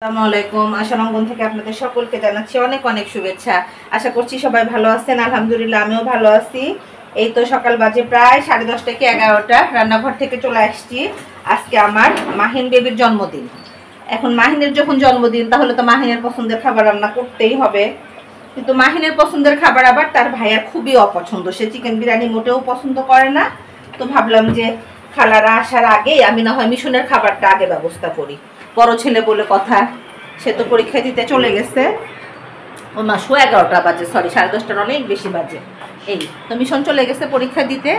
আসসালামু আলাইকুম। আশারঙ্গন থেকে আপনাদের সকলকে জানাচ্ছি অনেক অনেক শুভেচ্ছা। আশা করছি সবাই ভালো আছেন। আলহামদুলিল্লাহ আমিও ভালো আছি। এই তো সকাল বাজে প্রায় 10:30 কি 11টা, রান্নাঘর থেকে চলে আসছি। আজকে আমার মাহিন বেবির জন্মদিন। এখন মাহিনের যখন জন্মদিন, তাহলে তো মাহিনের পছন্দের খাবার রান্না করতেই হবে। কিন্তু মাহিনের পছন্দের খাবার আবার তার ভাইয়ার খুবই অপছন্দ। সে চিকেন বিরিয়ানি মোটেও পছন্দ করে না। তো ভাবলাম যে খালারা আসার আগেই আমি না হয় মিশনের খাবারটা আগে ব্যবস্থা করি। বড় ছেলে বলে কথা, সে তো পরীক্ষা দিতে চলে গেছে। ও মা, 11:30 বাজে, সরি 10:30টার অনেক বেশি বাজে। এই তো মিশন চলে গেছে পরীক্ষা দিতে।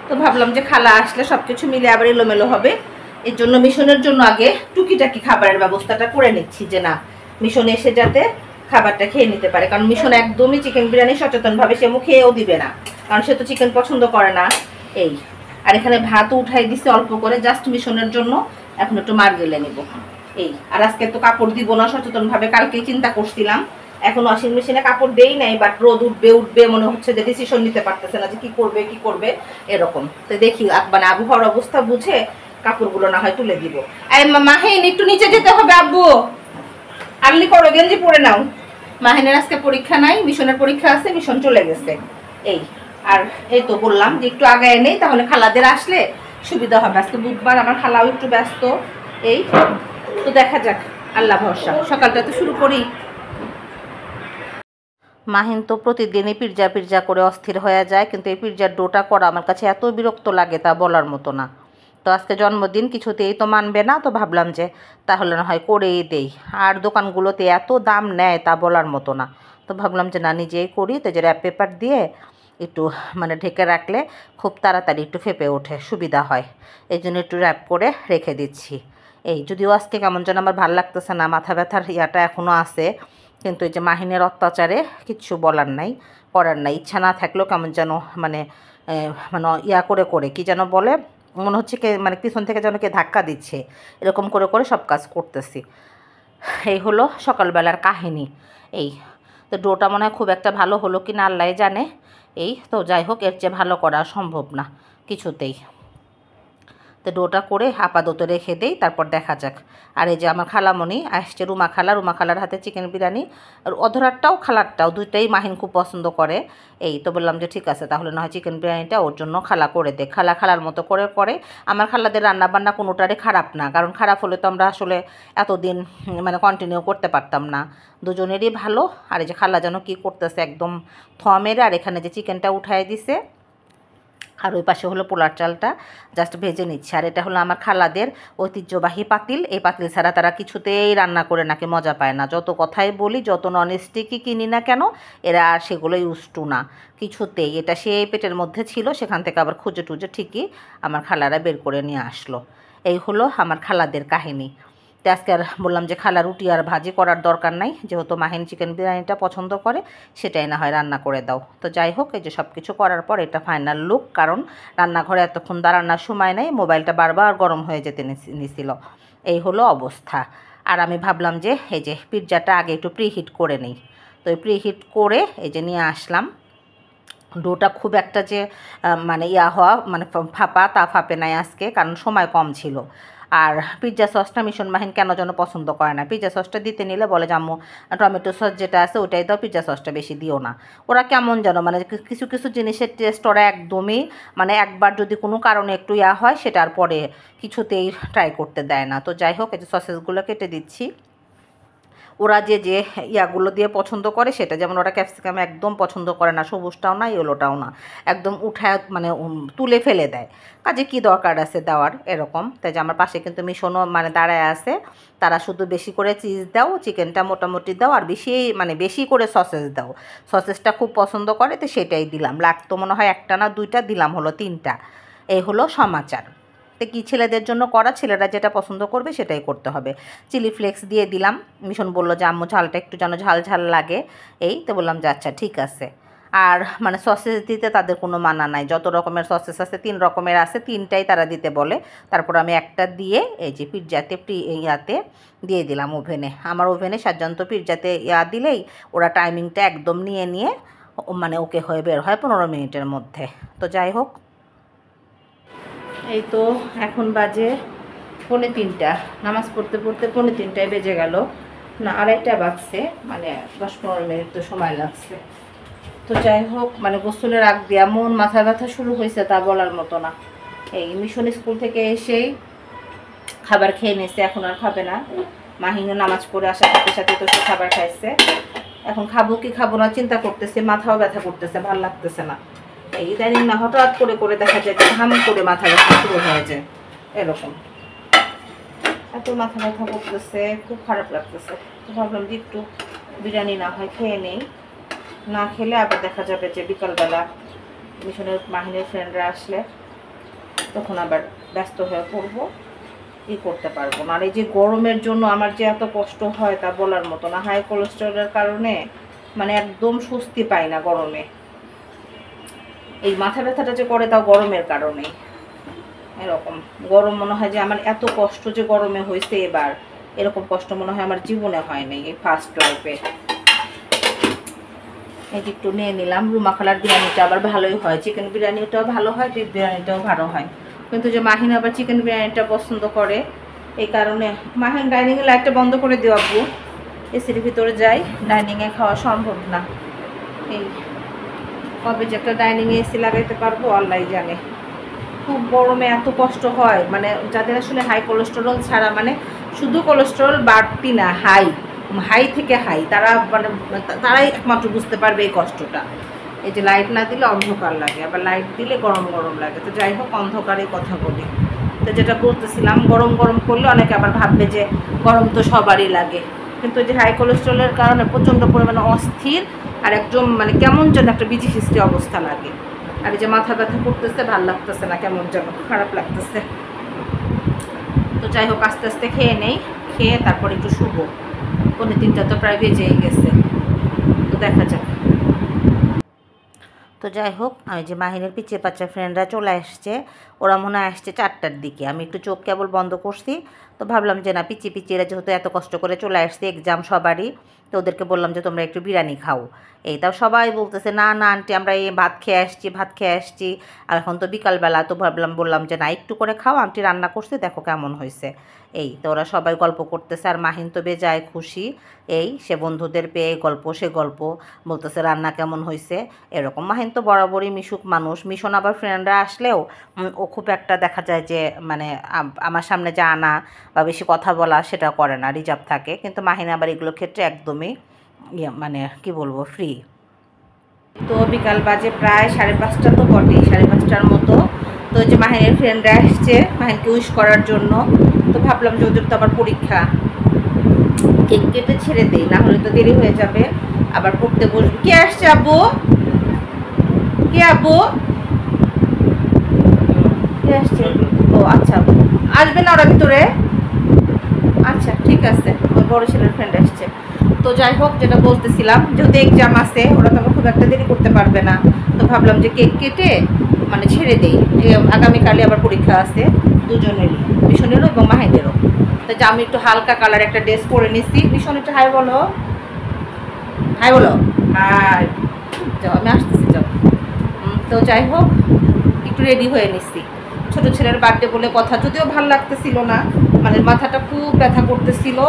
তো ভাবলাম যে খালা আসলে সব কিছু মিলে আবার এলোমেলো হবে। এর জন্য মিশনের জন্য আগে টুকিটাকি খাবারের ব্যবস্থাটা করে নিচ্ছি, যে না মিশন এসে যাতে খাবারটা খেয়ে নিতে পারে। কারণ মিশন একদমই চিকেন বিরিয়ানি সচেতনভাবে সে মুখেও দিবে না, কারণ সে তো চিকেন পছন্দ করে না। এই আর এখানে ভাতও উঠাই দিছে অল্প করে, জাস্ট মিশনের জন্য। এখন একটু মার গেলে নেব। এই আর আজকে তো কাপড় দিব না সচেতনভাবে, কালকেই চিন্তা করছিলাম। এখন ওয়াশিং মেশিনে কাপড় দেই নাই, বাট রোদ উঠবে উঠবে মনে হচ্ছে যে ডিসিশন নিতে পারতেছে না যে কি করবে এরকম। তো দেখি মানে আবহাওয়ার অবস্থা বুঝে কাপড়গুলো না হয় তুলে দিব। এই মাহিন, একটু নিচে যেতে হবে। আব্বু আর্লি করো, গেঞ্জি পরে নাও। মাহিনের আজকে পরীক্ষা নাই, মিশনের পরীক্ষা আছে, মিশন চলে গেছে। এই আর এই তো বললাম যে একটু আগায় নেই, তাহলে খালাদের আসলে সুবিধা হবে। আজকে বুধবার, আমার খালাও একটু ব্যস্ত। এই তো দেখা যাক, আল্লাহ ভরসা। সকালটা তো শুরু করি। মাহিন তো প্রতিদিনই পিৎজা পিৎজা করে অস্থির হয়ে যায়, কিন্তু এই পিৎজার ডোটা করা আমার কাছে এত বিরক্ত লাগে তা বলার মতো না। তো আজকে জন্মদিন, কিছুতেই তো মানবে না। তো ভাবলাম যে তাহলে না হয় করেই দেই। আর দোকানগুলোতে এত দাম নেয় তা বলার মতো না। তো ভাবলাম যে না, নিজেই করি। তো যে র্যাপ পেপার দিয়ে একটু মানে ঢেকে রাখলে খুব তাড়াতাড়ি একটু ফেপে ওঠে, সুবিধা হয়। এই জন্য একটু র্যাপ করে রেখে দিচ্ছি। এই যদিও আজকে কেমন যেন আমার ভালো লাগতেছে না, মাথা ব্যথার ইয়াটা এখনও আছে। কিন্তু এই যে মাহিনের অত্যাচারে কিচ্ছু বলার নাই, করার নাই। ইচ্ছা না থাকলেও কেমন যেন মানে মানে ইয়া করে করে কি যেন বলে, মনে হচ্ছে কে মানে পিছন থেকে যেন কে ধাক্কা দিচ্ছে, এরকম করে করে সব কাজ করতেছি। এই হলো সকালবেলার কাহিনী। এই তো ডোটা মনে হয় খুব একটা ভালো হলো কি না আল্লাহ জানে। এই তো যাই হোক, এর চেয়ে ভালো করা সম্ভব না কিছুতেই। তো ডোটা করে আপাতত রেখে দেই, তারপর দেখা যাক। আর এই যে আমার খালামণি আসছে, রুমা খালার হাতে চিকেন বিরিয়ানি। আর অধরারটাও খালারটাও দুইটাই মাহিন খুব পছন্দ করে। এই তো বললাম যে ঠিক আছে, তাহলে না হয় চিকেন বিরিয়ানিটা ওর জন্য খালা করে দে। খালার মতো করে করে। আমার খালাদের রান্নাবান্না কোনোটারই খারাপ না, কারণ খারাপ হলে তো আমরা আসলে এতদিন মানে কন্টিনিউ করতে পারতাম না। দুজনেরই ভালো। আর এই যে খালা যেন কী করতেছে, একদম মেরে। আর এখানে যে চিকেনটা উঠায় দিছে, আর ওই পাশে হলো পোলার চালটা জাস্ট ভেজে নিচ্ছে। আর এটা হলো আমার খালাদের ঐতিহ্যবাহী পাতিল। এই পাতিল ছাড়া তারা কিছুতেই রান্না করে নাকি মজা পায় না। যত কথাই বলি, যত ননস্টিকই কিনি না কেন, এরা আর সেগুলো ইউজ টু না কিছুতেই। এটা সেই পেটের মধ্যে ছিল, সেখান থেকে আবার খুঁজে টুজে ঠিকই আমার খালারা বের করে নিয়ে আসলো। এই হলো আমার খালাদের কাহিনী। তো আজকে আর বললাম যে খালা রুটি আর ভাজি করার দরকার নাই, যেহেতু মাহিন চিকেন বিরিয়ানিটা পছন্দ করে, সেটাই না হয় রান্না করে দাও। তো যাই হোক, এই যে সব কিছু করার পর এটা ফাইনাল লুক। কারণ রান্নাঘরে এতক্ষণ দাঁড়ানোর সময় নেই, মোবাইলটা বারবার গরম হয়ে যেতে নিছিল। এই হলো অবস্থা। আর আমি ভাবলাম যে এই যে পিৎজাটা আগে একটু প্রিহিট করে নিই। তো এই প্রিহিট করে এই যে নিয়ে আসলাম। ডোটা খুব একটা যে মানে ইয়া হওয়া মানে ফাঁপা তা ফাঁপে নাই আজকে, কারণ সময় কম ছিল। আর পিৎজা সসটা মিশন মাহিন কেন যেন পছন্দ করে না। পিৎজা সসটা দিতে নিলে বলে যে আম্মু টমেটো সস যেটা আছে ওটাই দাও, পিৎজা সসটা বেশি দিও না। ওরা কেমন যেন মানে কিছু কিছু জিনিসের টেস্ট ওরা একদমই মানে একবার যদি কোনো কারণে একটু ইয়া হয়, সেটার পরে কিছুতেই ট্রাই করতে দেয় না। তো যাই হোক, এই যে সসেসগুলো কেটে দিচ্ছি। ওরা যে যে ইয়াগুলো দিয়ে পছন্দ করে সেটা, যেমন ওরা ক্যাপসিকাম একদম পছন্দ করে না, সবুজটাও না ইয়েলোটাও না, একদম উঠায় মানে তুলে ফেলে দেয়। কাজে কি দরকার আছে দেওয়ার এরকম। তাই যে আমার পাশে কিন্তু মিশনও মানে দাঁড়ায় আছে। তারা শুধু বেশি করে চিজ দাও, চিকেনটা মোটামুটি দাও, আর বেশি মানে বেশি করে সসেস দাও। সসেসটা খুব পছন্দ করে, তো সেটাই দিলাম। লাগতো মনে হয় একটা না দুইটা, দিলাম হলো 3টা। এই হলো সমাচার। তো কি ছেলেদের জন্য করা, ছেলেরা যেটা পছন্দ করবে সেটাই করতে হবে। চিলি ফ্লেক্স দিয়ে দিলাম। মিশন বললো যে আম্মু ঝালটা একটু যেন ঝাল ঝাল লাগে। এই তো বললাম যে আচ্ছা ঠিক আছে। আর মানে সসেস দিতে তাদের কোনো মানা নাই, যত রকমের সসেস আছে 3 রকমের আছে, 3টাই তারা দিতে বলে। তারপর আমি একটা দিয়ে এই যে পিৎজাতে ইয়াতে দিয়ে দিলাম ওভেনে। আমার ওভেনে সাধারণত পিৎজাতে ইয়া দিলেই ওরা টাইমিংটা একদম নিয়ে নিয়ে মানে ওকে হয়ে বের হয় 15 মিনিটের মধ্যে। তো যাই হোক, এই তো এখন বাজে 2:45। নামাজ পড়তে পড়তে 2:45 বেজে গেল। না 2:30 বাজছে, মানে 10-15 মিনিট তো সময় লাগছে। তো যাই হোক, মানে গোসলের আগ দিয়ে এমন মাথা ব্যথা শুরু হয়েছে তা বলার মতো না। এই মিশন স্কুল থেকে এসেই খাবার খেয়ে নিয়েছে, এখন আর খাবে না। মাহিনও নামাজ পড়ে আসার সাথে সাথে তো সে খাবার খাইছে। এখন খাবো কি খাবো না চিন্তা করতেছে, মাথাও ব্যথা করতেছে, ভালো লাগতেছে না। এই ইদানিং না হঠাৎ করে করে দেখা যায় যে হাম করে মাথা ব্যথা শুরু হয়ে যায়, এরকম এত মাথা ব্যথা করতেছে, খুব খারাপ লাগতেছে। তো ভাবলাম যে একটু বিরিয়ানি না হয় খেয়ে নেই, না খেলে আবার দেখা যাবে যে বিকালবেলা মিশনের মাহিনের ফ্রেন্ডরা আসলে তখন আবার ব্যস্ত হয়ে পড়বো, করতে পারবো না। আর এই যে গরমের জন্য আমার যে এত কষ্ট হয় তা বলার মতো না। হাই কোলেস্টেরলের কারণে মানে একদম স্বস্তি পাই না গরমে। এই মাথা ব্যথাটা যে করে তাও গরমের কারণে, এরকম গরম মনে হয় যে আমার এত কষ্ট যে গরমে হয়েছে এবার, এরকম কষ্ট মনে হয় আমার জীবনে হয়নি এই ফার্স্ট লাইফে। এই যে একটু নিয়ে নিলাম। রুমা খালার বিরিয়ানিটা আবার ভালোই হয়, চিকেন বিরিয়ানিটাও ভালো হয়, বিফ বিরিয়ানিটাও ভালো হয়। কিন্তু যে মাহিন আবার চিকেন বিরিয়ানিটা পছন্দ করে, এই কারণে মাহিন ডাইনিংয়ে লাইটটা বন্ধ করে দিও আব্বু, এসির ভিতরে যাই, ডাইনিংয়ে খাওয়া সম্ভব না। এই কবে যে একটা ডাইনিংয়ে এসি লাগাইতে পারবো আল্লাহ জানে। খুব গরমে এত কষ্ট হয়, মানে যাদের আসলে হাই কোলেস্টেরল ছাড়া, মানে শুধু কোলেস্টেরল বাড়তি না, হাই হাই থেকে হাই, তারা মানে তারাই একমাত্র বুঝতে পারবে এই কষ্টটা। এই যে লাইট না দিলে অন্ধকার লাগে, আবার লাইট দিলে গরম গরম লাগে। তো যাই হোক, অন্ধকারে কথা বলি। তো যেটা বলতেছিলাম, গরম গরম করলে অনেকে আবার ভাববে যে গরম তো সবারই লাগে, কিন্তু যে হাই কোলেস্টেরলের কারণে প্রচণ্ড পরিমাণে অস্থির আর একদম মানে কেমন যেন একটা বিজিসৃষ্টি অবস্থা লাগে। আর এই যে মাথা ব্যথা করতেছে, ভাল লাগতেছে না, কেমন যেন খারাপ লাগতেছে। তো যাই হোক, আস্তে আস্তে খেয়ে নেই, খেয়ে তারপর একটু শুবো। 3:30 তো প্রায় বেজেই গেছে, তো দেখা যাক। তো যাই হোক, আমি যে মাহিনের পিছিয়ে বাচ্চা ফ্রেন্ডরা চলে আসছে, ওরা মনে হয় আসছে 4টার দিকে। আমি একটু চোখ কেবল বন্ধ করছি, তো ভাবলাম যে না, পিছিয়ে পিছিয়ে এরা যেহেতু এত কষ্ট করে চলে আসছে, এক্সাম সবারই, তো ওদেরকে বললাম যে তোমরা একটু বিরিয়ানি খাও। এই তাও সবাই বলতেছে না না আন্টি, আমরা এই ভাত খেয়ে আসছি, আর এখন তো বিকালবেলা। তো বললাম যে না, একটু করে খাও, আন্টি রান্না করছে, দেখো কেমন হয়েছে। এই তো ওরা সবাই গল্প করতেছে, আর মাহিন তো বেজায় খুশি। এই সে বন্ধুদের পেয়ে গল্প সে গল্প বলতেছে রান্না কেমন হয়েছে, এরকম। মাহিন তো বরাবরই মিশুক মানুষ। মিশন আবার ফ্রেন্ডরা আসলেও ও খুব একটা দেখা যায় যে মানে আমার সামনে যা আনা বা বেশি কথা বলা সেটা করে না, রিজার্ভ থাকে। কিন্তু মাহিন আবার এগুলোর ক্ষেত্রে একদমই মানে কি বলবো, ফ্রি। তো বিকাল বাজে প্রায় 5:30 তো বটেই, 5:30টার মতো। তো ওই যে মাহিনের ফ্রেন্ডরা আসছে মাহিনকে উইশ করার জন্য। তো ভাবলাম যে ওদের তো আবার পরীক্ষা, কেক কেটে ছেড়ে দেই, না হলে তো দেরি হয়ে যাবে, আবার পড়তে বসবে। কে আসছে আব্বু? কে আব্বু? কে আসছে? ও আচ্ছা, আসবে না ওরা ভিতরে? আচ্ছা ঠিক আছে, ওই বড় ছেলের ফ্রেন্ড আসছে। তো যাই হোক, যেটা বলতেছিলাম, যেহেতু এক্সাম আছে, ওরা তো খুব একটা দেরি করতে পারবে না। তো ভাবলাম যে কেক কেটে মানে ছেড়ে দেই, আগামীকালই আবার পরীক্ষা আছে দুজনেরই, মিশনেরও এবং মাহিনেরও। তো যে আমি একটু হালকা কালার একটা ড্রেস পরে নিছি। মিশন একটু হাই বলো, হাই বলো, হাই। যাও, আমি আসতেছি, যাও। তো যাই হোক, একটু রেডি হয়ে নিচ্ছি। ছোট ছেলের বার্থডে বলে কথা, যদিও ভাল লাগতেছিল না, মানে মাথাটা খুব ব্যথা করতেছিল।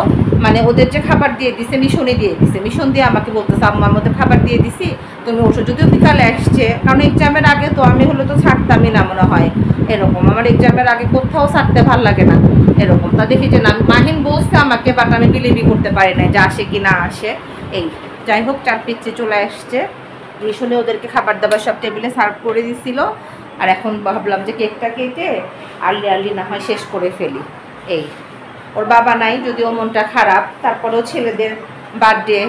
মানে ওদের যে খাবার দিয়ে দিছে, মিশনে দিয়ে দিছে, মিশন দিয়ে আমাকে বলতেছে আম্মার মধ্যে খাবার দিয়ে দিছি, তুমি ওষুধ, যদিও বিকালে আসছে, কারণ এক্সামের আগে তো আমি হলে তো ছাড়তামই না মনে হয়, এরকম। আমার এক্সামের আগে কোথাও ছাড়তে ভাল লাগে না, এরকম। তা দেখি যে না, মাহিন বলছে আমাকে, বাট আমি বিলিভই করতে পারি না যে আসে কি না আসে। এই যাই হোক, 4 পিচ্ছে চলে আসছে। মিশনে ওদেরকে খাবার দাবার সব টেবিলে সার্ভ করে দিছিল। আর এখন ভাবলাম যে কেকটা কেটে আর্লি না হয় শেষ করে ফেলি। এই ওর বাবা নাই, যদিও মনটা খারাপ, তারপরেও ছেলেদের বার্থডে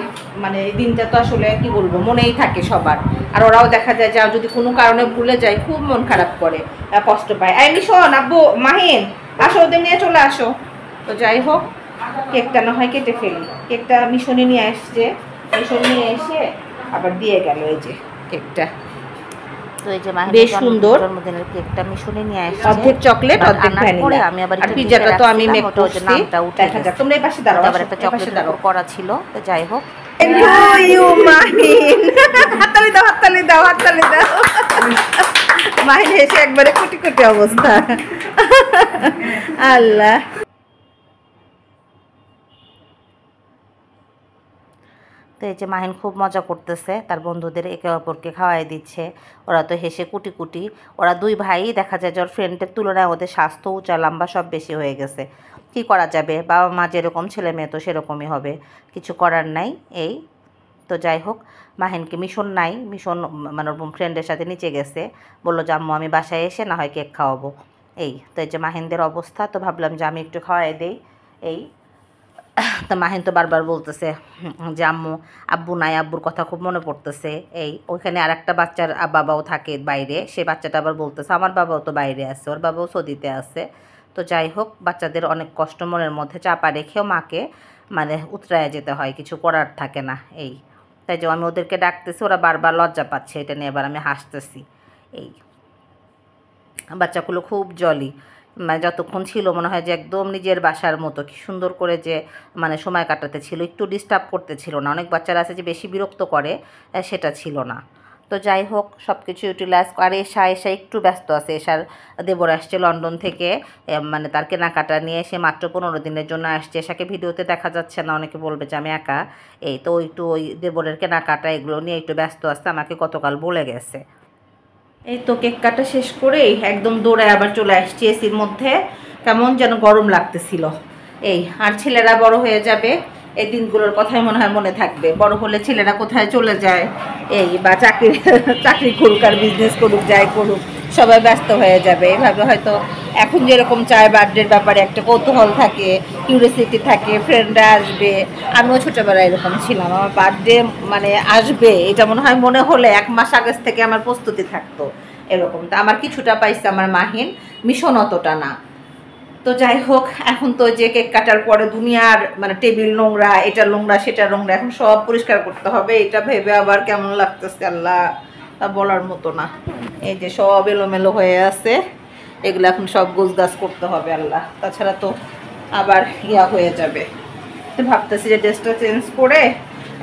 মানে এই দিনটা তো আসলে কি বলবো, মনেই থাকে সবার। আর ওরাও দেখা যায় যা যদি কোনো কারণে ভুলে যায়, খুব মন খারাপ করে, কষ্ট পায়। এই মিশন, আব্বু, মাহিন আসো, ওদের নিয়ে চলে আসো। তো যাই হোক, কেকটা না হয় কেটে ফেলি। কেকটা মিশনে নিয়ে আসছে, মিশন নিয়ে এসে আবার দিয়ে গেল এই যে কেকটা। তো এই যে বেশ সুন্দর জন্মদিনের কেকটা মিশনে নিয়ে আসছে, অর্ধেক চকলেট অর্ধেক ভ্যানিলা। আমি আবার আর পিজ্জাটা তো আমি মেক করছি, নামটা উঠে গেছে। তোমরা এই পাশে দাঁড়াও, আবার একটা চকলেট দাঁড়াও করা ছিল। তো যাই হোক, ইউ মাহিন, হাততালি দাও, হাততালি দাও, হাততালি দাও। মাহিন এসে একবারে কুটি কুটি অবস্থা, আল্লাহ। তো এই যে মাহিন খুব মজা করতেছে, তার বন্ধুদের একে অপরকে খাওয়াই দিচ্ছে। ওরা তো হেসে কুটি কুটি। ওরা দুই ভাই দেখা যায় যে ওর ফ্রেন্ডের তুলনায় ওদের স্বাস্থ্য উঁচা লম্বা সব বেশি হয়ে গেছে। কি করা যাবে, বাবা মা যেরকম ছেলে মেয়ে তো সেরকমই হবে, কিছু করার নাই। এই তো যাই হোক, মাহিনকে মিশন নাই, মিশন মানে ফ্রেন্ডের সাথে নিচে গেছে, বললো যে আম্মু আমি বাসায় এসে না হয় কেক খাওয়াবো। এই তো এই যে মাহিনদের অবস্থা, তো ভাবলাম যে আমি একটু খাওয়াই দেই। এই তো মাহিন তো বারবার বলতেছে যে আম্মু, আব্বু নাই, আব্বুর কথা খুব মনে পড়তেছে। এই ওইখানে আর একটা বাচ্চার বাবাও থাকে বাইরে, সে বাচ্চাটা আবার বলতেছে আমার বাবাও তো বাইরে আছে, ওর বাবাও সৌদিতে আছে। তো যাই হোক, বাচ্চাদের অনেক কষ্ট মনের মধ্যে চাপা রেখেও মাকে মানে উতরায় যেতে হয়, কিছু করার থাকে না। এই তাই যে আমি ওদেরকে ডাকতেছি, ওরা বারবার লজ্জা পাচ্ছে, এটা নিয়ে এবার আমি হাসতেছি। এই বাচ্চাগুলো খুব জলি, মানে যতক্ষণ ছিল মনে হয় যে একদম নিজের বাসার মতো, কি সুন্দর করে যে মানে সময় কাটাতে ছিল, একটু ডিস্টার্ব করতে ছিল না। অনেক বাচ্চারা আছে যে বেশি বিরক্ত করে, সেটা ছিল না। তো যাই হোক, সব কিছু ইউটিলাইজ করে। এসা একটু ব্যস্ত আছে, এসার দেবর আসছে লন্ডন থেকে, মানে তার কেনাকাটা নিয়ে, সে মাত্র 15 দিনের জন্য আসছে। এসাকে ভিডিওতে দেখা যাচ্ছে না, অনেকে বলবে যে আমি একা। এই তো একটু ওই দেবরের কেনাকাটা এগুলো নিয়ে একটু ব্যস্ত আছে, আমাকে গতকাল বলে গেছে। এই তো কেক কাটা শেষ করেই একদম দৌড়ায় আবার চলে আসছি এসির মধ্যে, কেমন যেন গরম লাগতেছিল। এই আর ছেলেরা বড় হয়ে যাবে, এই দিনগুলোর কথাই মনে হয় মনে থাকবে। বড় হলে ছেলেরা কোথায় চলে যায়, এই বা চাকরি করুক আর বিজনেস করুক, যাই করুক, সবাই ব্যস্ত হয়ে যাবে। এভাবে হয়তো এখন যেরকম চায় বার্থডের ব্যাপারে একটা কৌতূহল থাকে, কিউরিয়াসিটি থাকে, ফ্রেন্ডরা আসবে। আমিও ছোটোবেলায় এরকম ছিলাম, আমার বার্থডে মানে আসবে এটা মনে হলে 1 মাস আগে থেকে আমার প্রস্তুতি থাকতো এরকম। তো আমার কিছুটা পাইছে আমার মাহিন, মিশন অতটা না। তো যাই হোক, এখন তো যে কেক কাটার পরে দুনিয়ার মানে টেবিল নোংরা, এটা নোংরা সেটা নোংরা, এখন সব পরিষ্কার করতে হবে। এটা ভেবে আবার কেমন লাগতেছে আল্লাহ, তা বলার মতো না। এই যে সব এলোমেলো হয়ে আছে, এগুলো এখন সব গোছগাছ করতে হবে আল্লাহ, তাছাড়া তো আবার ইয়া হয়ে যাবে। তো ভাবতেছি যে ড্রেসটা চেঞ্জ করে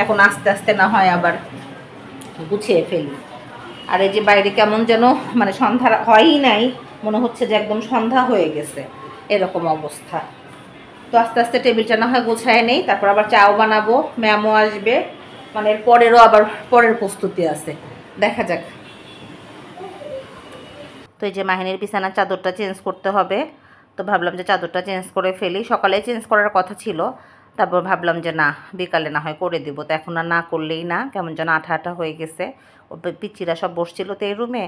এখন আস্তে আস্তে না হয় আবার গুছিয়ে ফেলি। আর এই যে বাইরে কেমন যেন মানে সন্ধ্যা হয়ই নাই, মনে হচ্ছে যে একদম সন্ধ্যা হয়ে গেছে এরকম অবস্থা। তো আস্তে আস্তে টেবিলটা না হয় গোছায় নেই, তারপর আবার চাও বানাবো, ম্যামও আসবে, মানে এর পরেরও আবার পরের প্রস্তুতি আছে, দেখা যাক। তো এই যে মাহিনের বিছানার চাদরটা চেঞ্জ করতে হবে, তো ভাবলাম যে চাদরটা চেঞ্জ করে ফেলি। সকালে চেঞ্জ করার কথা ছিল, তারপর ভাবলাম যে না, বিকালে না হয় করে দিব। তো এখন আর না করলেই না, কেমন যেন আঠা আঠা হয়ে গেছে। ও পিচ্চিরা সব বসছিল তো এই রুমে,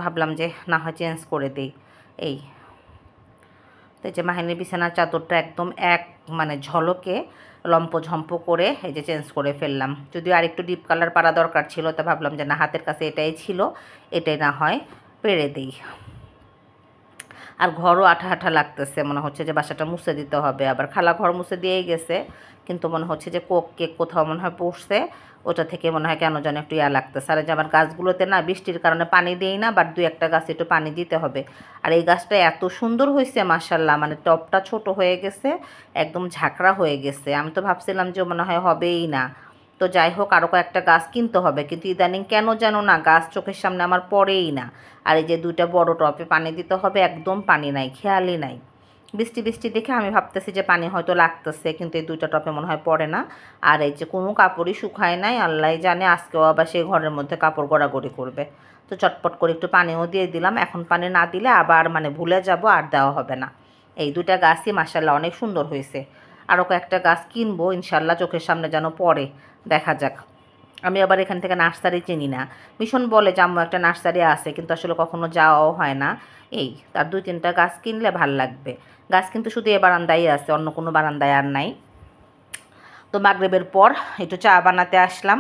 ভাবলাম যে না হয় চেঞ্জ করে দিই। এই তো এই যে মাহিনের বিছানার চাদরটা একদম মানে ঝলকে লম্পঝম্প করে এই যে চেঞ্জ করে ফেললাম। যদিও আর একটু ডিপ কালার পারা দরকার ছিল, তা ভাবলাম যে না, হাতের কাছে এটাই ছিল, এটাই না হয় পেরে দিই। আর ঘরও আঠা আঠা লাগতেছে, মনে হচ্ছে যে বাসাটা মুছে দিতে হবে। আবার খালা ঘর মুছে দিয়েই গেছে, কিন্তু মনে হচ্ছে যে কেক কোথাও মনে হয় পড়ছে, ওটা থেকে মনে হয় কেন যেন একটু ইয়া লাগতেছে। আর যে আমার গাছগুলোতে না বৃষ্টির কারণে পানি দিই না, বাট 2-1টা গাছে একটু পানি দিতে হবে। আর এই গাছটা এত সুন্দর হয়েছে মাশাল্লাহ, মানে টপটা ছোট হয়ে গেছে, একদম ঝাঁকড়া হয়ে গেছে। আমি তো ভাবছিলাম যে মনে হয় হবেই না। তো যাই হোক, আরও কয়েকটা গাছ কিনতে হবে, কিন্তু ইদানিং কেন যেন না গাছ চোখের সামনে আমার পড়েই না। আর এই যে 2টা বড় টপে পানি দিতে হবে, একদম পানি নাই, খেয়ালই নাই। বৃষ্টি বৃষ্টি দেখে আমি ভাবতেছি যে পানি হয়তো লাগতেছে, কিন্তু এই 2টা টপে মনে হয় পড়ে না। আর এই যে কোনো কাপড়ই শুকায় নাই, আল্লাহ জানে আজকেও আবার সেই ঘরের মধ্যে কাপড় গড়াগড়ি করবে। তো চটপট করে একটু পানিও দিয়ে দিলাম, এখন পানি না দিলে আবার মানে ভুলে যাব, আর দেওয়া হবে না। এই 2টা গাছই মাশাআল্লাহ অনেক সুন্দর হয়েছে। আরও কয়েকটা গাছ কিনবো ইনশাল্লাহ, চোখের সামনে যেন পড়ে, দেখা যাক। আমি আবার এখান থেকে নার্সারি চিনি না, মিশন বলে যে আম্মু একটা নার্সারি আছে, কিন্তু আসলে কখনো যাওয়াও হয় না। এই তার 2-3টা গাছ কিনলে ভাল লাগবে। গাছ কিন্তু শুধু এ বারান্দায় আছে, অন্য কোনো বারান্দায় আর নাই। তো মাগরিবের পর একটু চা বানাতে আসলাম,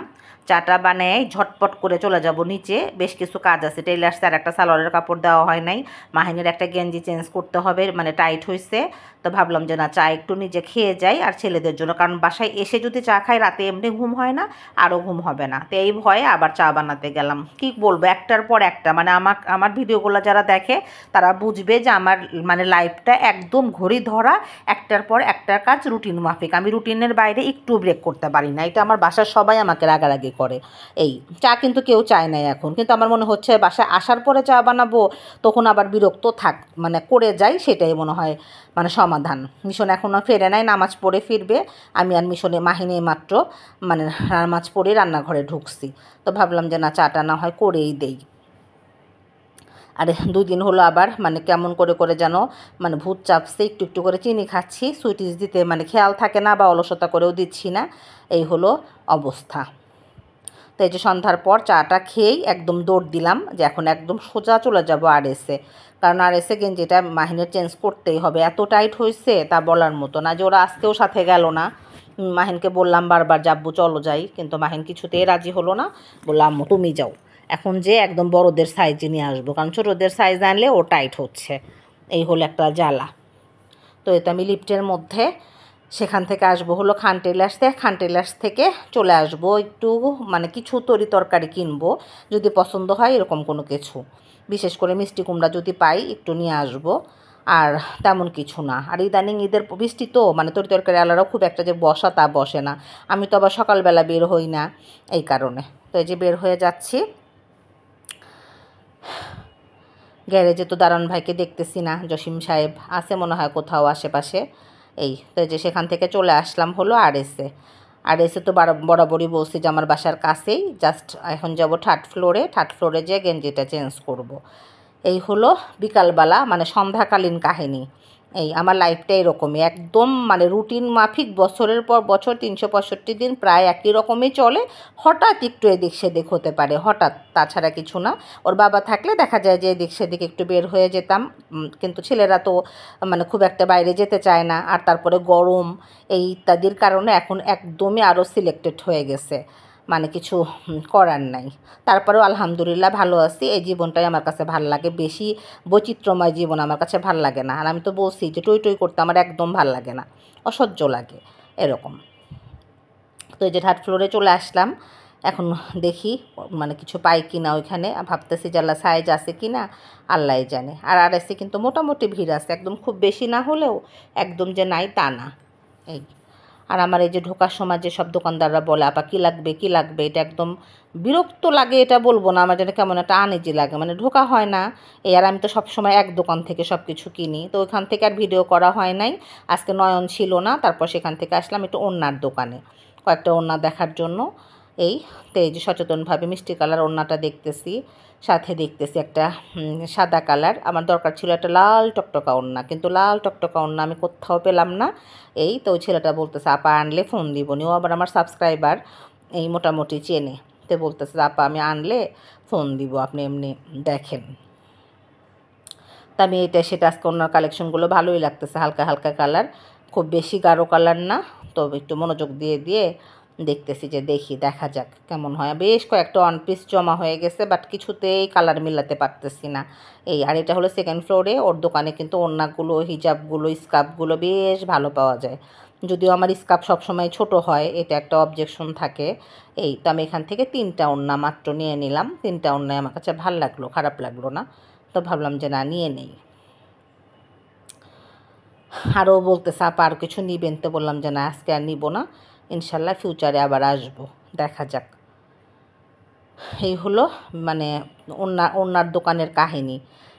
চাটা বানিয়ে ঝটপট করে চলে যাব নিচে, বেশ কিছু কাজ আছে। টেইলার্সে আর একটা সালোয়ারের কাপড় দেওয়া হয় নাই, মাহিনের একটা গেঞ্জি চেঞ্জ করতে হবে, মানে টাইট হয়েছে। তো ভাবলাম যে না, চা একটু নিজে খেয়ে যাই, আর ছেলেদের জন্য, কারণ বাসায় এসে যদি চা খাই রাতে এমনি ঘুম হয় না, আরও ঘুম হবে না। তো এই ভয়ে আবার চা বানাতে গেলাম। কি বলবো, একটার পর একটা, মানে আমার ভিডিওগুলো যারা দেখে তারা বুঝবে যে আমার মানে লাইফটা একদম ঘড়ি ধরা, একটার পর একটার কাজ রুটিন মাফিক। আমি রুটিনের বাইরে একটু ব্রেক করতে পারি না, এটা আমার বাসার সবাই আমাকে রাগারাগি করে। এই চা কিন্তু কেউ চায় নাই এখন, কিন্তু আমার মনে হচ্ছে বাসায় আসার পরে চা বানাবো তখন আবার বিরক্ত থাক মানে করে যাই, সেটাই মনে হয় মানে সমাধান। মিশন এখনও ফেরে নাই, নামাজ পড়ে ফিরবে। আমি আর মিশনে মাহিনী মাত্র মানে নামাজ পড়ে রান্নাঘরে ঢুকছি, তো ভাবলাম যে না চাটা না হয় করেই দেই। আরে 2 দিন হলো আবার মানে কেমন করে যেন মানে ভূত চাপছে, একটু একটু করে চিনি খাচ্ছি, সুইটিস দিতে মানে খেয়াল থাকে না বা অলসতা করেও দিচ্ছি না, এই হলো অবস্থা। তো এই যে সন্ধ্যার পর চাটা খেয়েই একদম দৌড় দিলাম যে এখন একদম সোজা চলে যাবো আরএসে, কারণ আরএসে গেঞ্জিটা মাহিনের চেঞ্জ করতেই হবে, এত টাইট হয়েছে তা বলার মতো না। যে ওরা আজকেও সাথে গেল না, মাহিনকে বললাম বারবার যাব্বু চলো যাই, কিন্তু মাহিন কিছুতেই রাজি হলো না, বললাম আম্মু তুমি যাও, এখন যে একদম বড়দের সাইজে নিয়ে আসবো, কারণ ছোটোদের সাইজ আনলে ও টাইট হচ্ছে, এই হলো একটা জ্বালা। তো এটা আমি লিফটের মধ্যে সেখান থেকে আসবো হলো খান টেলার্স থেকে চলে আসবো একটু মানে কিছু তরি তরকারি কিনবো, যদি পছন্দ হয় এরকম কোনো কিছু, বিশেষ করে মিষ্টি কুমড়া যদি পাই একটু নিয়ে আসবো, আর তেমন কিছু না। আর ইদানিং ঈদের বৃষ্টি তো মানে তরি তরকারি আলারাও খুব একটা যে বসা তা বসে না, আমি তো আবার সকালবেলা বের হই না এই কারণে। তো এই যে বের হয়ে যাচ্ছি, গ্যারেজে তো দারোয়ান ভাইকে দেখতেছি না, জসিম সাহেব আছে মনে হয় কোথাও আশেপাশে। এই তো যে সেখান থেকে চলে আসলাম হলো আরএসে তো বরাবরই বলছি যে আমার বাসার কাছেই, জাস্ট এখন যাব থার্ড ফ্লোরে যেয়ে গেঞ্জিটা চেঞ্জ করব। এই হলো বিকালবেলা মানে সন্ধ্যাকালীন কাহিনী। এই আমার লাইফটা এরকমই একদম মানে রুটিন মাফিক, বছরের পর বছর 365 দিন প্রায় একই রকমই চলে, হঠাৎ একটু এদিক সেদিক হতে পারে, হঠাৎ, তাছাড়া কিছু না। ওর বাবা থাকলে দেখা যায় যে এদিক সেদিক একটু বের হয়ে যেতাম, কিন্তু ছেলেরা তো মানে খুব একটা বাইরে যেতে চায় না, আর তারপরে গরম এই ইত্যাদির কারণে এখন একদমই আরও সিলেক্টেড হয়ে গেছে, মানে কিছু করার নাই। তারপরেও আলহামদুলিল্লাহ ভালো আছি, এই জীবনটাই আমার কাছে ভাল লাগে, বেশি বৈচিত্র্যময় জীবন আমার কাছে ভাল লাগে না। আর আমি তো বলছি যে টই টই করতে আমার একদম ভাল লাগে না, অসহ্য লাগে এরকম। তো এই যে থার্ড ফ্লোরে চলে আসলাম, এখন দেখি মানে কিছু পাই কি না ওইখানে, ভাবতেছি যে আল্লাহ সাইজ আছে কি না আল্লাহ জানে। আর আরএসে কিন্তু মোটামুটি ভিড় আছে, একদম খুব বেশি না হলেও একদম যে নাই তা না। এই আর আমার এই যে ঢোকার সময় যে সব দোকানদাররা বলে আপা কী লাগবে, এটা একদম বিরক্ত লাগে, এটা বলবো না, আমার যেন কেমন একটা আনইজি লাগে, মানে ঢোকা হয় না। এই আর আমি তো সবসময় এক দোকান থেকে সব কিছু কিনি, তো ওইখান থেকে আর ভিডিও করা হয় নাই, আজকে নয়ন ছিল না, তারপর সেখান থেকে আসলাম একটু ওড়নার দোকানে কয়েকটা ওড়না দেখার জন্য। এই তো এই যে সচেতনভাবে মিষ্টি কালার ওড়নাটা দেখতেছি, সাথে দেখতেছি একটা সাদা কালার, আমার দরকার ছিল একটা লাল টকটকা ওড়না, কিন্তু লাল টকটকা ওড়না আমি কোথাও পেলাম না। এই তো ওই ছেলেটা বলতেছে আপা আনলে ফোন দিব নি, ও আবার আমার সাবস্ক্রাইবার, এই মোটামুটি চেনে, তো বলতেছে আপা আমি আনলে ফোন দিব, আপনি এমনি দেখেন। তা আমি এটা সেটা আজকে ওনার কালেকশনগুলো ভালোই লাগতেছে, হালকা হালকা কালার, খুব বেশি গাঢ় কালার না, তো একটু মনোযোগ দিয়ে দেখতেছি যে দেখা যাক কেমন হয়। বেশ কয়েকটা ওয়ান পিস জমা হয়ে গেছে, বাট কিছুতেই কালার মিলাতে পারতেছি না। এই আর এটা হলো সেকেন্ড ফ্লোরে, ওর দোকানে কিন্তু ওড়নাগুলো, হিজাবগুলো, স্কার্ফগুলো বেশ ভালো পাওয়া যায়, যদিও আমার স্কার্ফ সবসময় ছোট হয়, এটা একটা অবজেকশন থাকে। এই তো আমি এখান থেকে 3টা ওড়না মাত্র নিয়ে নিলাম, 3টা ওড়নায় আমার কাছে ভালো লাগলো, খারাপ লাগলো না, তো ভাবলাম যে না নিয়ে নেই। আরও বলতেছে আপা আর কিছু নিবেন, তো বললাম যে না আজকে আর নিব না, ইনশাল্লাহ ফিউচারে আবার আসবো, দেখা যাক। এই হলো মানে ওনার দোকানের কাহিনী,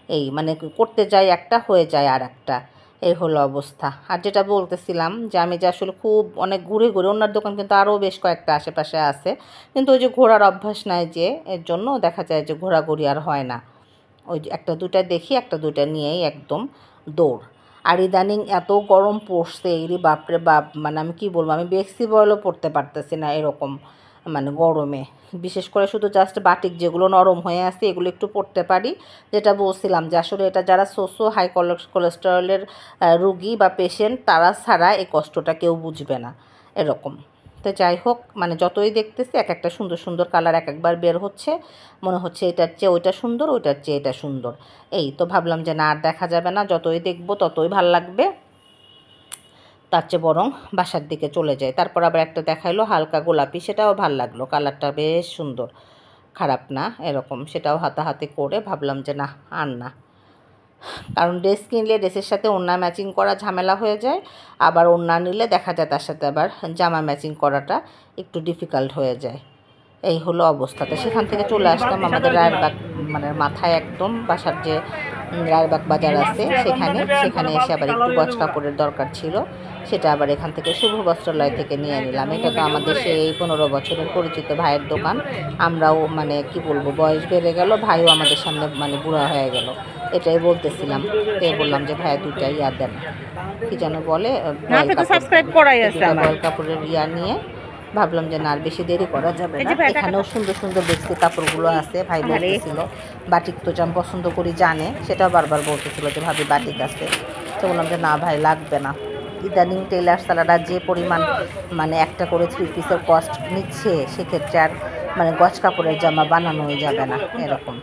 এই মানে করতে যাই একটা হয়ে যায় আর একটা, এই হলো অবস্থা। আর যেটা বলতেছিলাম যে আমি যে আসলে খুব অনেক ঘুরে ওনার দোকান কিন্তু আরও বেশ কয়েকটা আশেপাশে আছে, কিন্তু ওই যে ঘোরার অভ্যাস নাই যে, এর জন্য দেখা যায় যে ঘোরাঘুরি আর হয় না, ওই যে একটা দুটা দেখি একটা দুটা নিয়েই একদম দৌড়। আর ইদানিং এত গরম পড়ছে এরই বাপরে বাপ, মানে আমি কি বলবো, আমি বেক্সি বয়েলও পড়তে পারতেছি না এরকম মানে গরমে। বিশেষ করে শুধু জাস্ট বাটিক যেগুলো নরম হয়ে আছে এগুলো একটু পড়তে পারি, যেটা বলছিলাম যে আসলে এটা যারা হাই কোলেস্টেরলের রুগী বা পেশেন্ট তারা ছাড়া এই কষ্টটা কেউ বুঝবে না এরকম। তো যাই হোক, মানে যতই দেখতেছি এক একটা সুন্দর সুন্দর কালার এক একবার বের হচ্ছে, মনে হচ্ছে এটার চেয়ে ওইটা সুন্দর, ওইটার চেয়ে এটা সুন্দর। এই তো ভাবলাম যে না আর দেখা যাবে না, যতই দেখবো ততই ভাল লাগবে, তার চেয়ে বরং বাসার দিকে চলে যায়। তারপর আবার একটা দেখাইলো হালকা গোলাপি, সেটাও ভাল লাগলো, কালারটা বেশ সুন্দর, খারাপ না এরকম, সেটাও হাতাহাতি করে ভাবলাম যে না আর না, কারণ ড্রেস কিনলে ড্রেসের সাথে ওড়না ম্যাচিং করা ঝামেলা হয়ে যায়, আবার ওড়না নিলে দেখা যায় তার সাথে আবার জামা ম্যাচিং করাটা একটু ডিফিকাল্ট হয়ে যায়, এই হলো অবস্থাতে। সেখান থেকে চলে আসলাম আমাদের রায়েরবাগ মানে মাথায় একদম বাসার যে রায়েরবাগ বাজার আছে সেখানে এসে আবার একটু গজ কাপড়ের দরকার ছিল, সেটা আবার এখান থেকে শুভ বস্ত্রালয় থেকে নিয়ে নিলাম। এটা তো আমাদের সেই 15 বছরের পরিচিত ভাইয়ের দোকান। আমরাও মানে কি বলবো, বয়স বেড়ে গেল, ভাইও আমাদের সামনে মানে বুড়া হয়ে গেল, এটাই বলতেছিলাম। বললাম যে ভাইয়া দুইটা ইয়া দেন, কি যেন বলে, বয়েল কাপড়ের ইয়া নিয়ে ভাবলাম যে না আর বেশি দেরি করা যাবে না। এখানেও সুন্দর সুন্দর দেখছি কাপড়গুলো আছে। ভাই বলতেছিল বাটিক তো যাম পছন্দ করি জানে, সেটাও বারবার বলতেছিল যে ভাবি বাটিক আছে। তো বললাম যে না ভাই লাগবে না। ইদানিং টেলার সালারা যে পরিমাণ মানে একটা করে 3 পিসের কস্ট নিচ্ছে, সেক্ষেত্রে আর মানে গজ কাপড়ের জামা বানানোই যাবে না এরকম।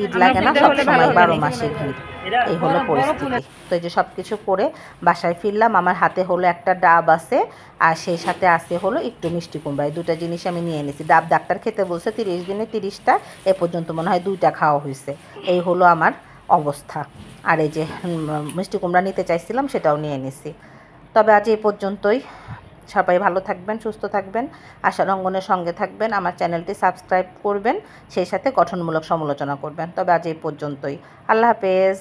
ঈদ লাগে না সবসময়, 12 মাসের ভিড়, এই হলো পরিস্থিতি। তো এই যে সব কিছু করে বাসায় ফিরলাম। আমার হাতে হলো একটা ডাব আছে, আর সেই সাথে আছে হলো একটু মিষ্টি কুমড়া। এই দুটা জিনিস আমি নিয়ে এনেছি। ডাব ডাক্তার খেতে বলছে 30 দিনে 30টা, এ পর্যন্ত মনে হয় 2টা খাওয়া হয়েছে। এই হলো আমার অবস্থা। আর এই যে মিষ্টি কুমড়া নিতে চাইছিলাম, সেটাও নিয়ে এনেছি। তবে আজ এই পর্যন্তই। সবাই ভালো থাকবেন, সুস্থ থাকবেন, আশার অঙ্গনের সঙ্গে থাকবেন, আমার চ্যানেলটি সাবস্ক্রাইব করবেন, সেই সাথে গঠনমূলক সমালোচনা করবেন। তবে আজ এই পর্যন্তই। আল্লাহ হাফেজ।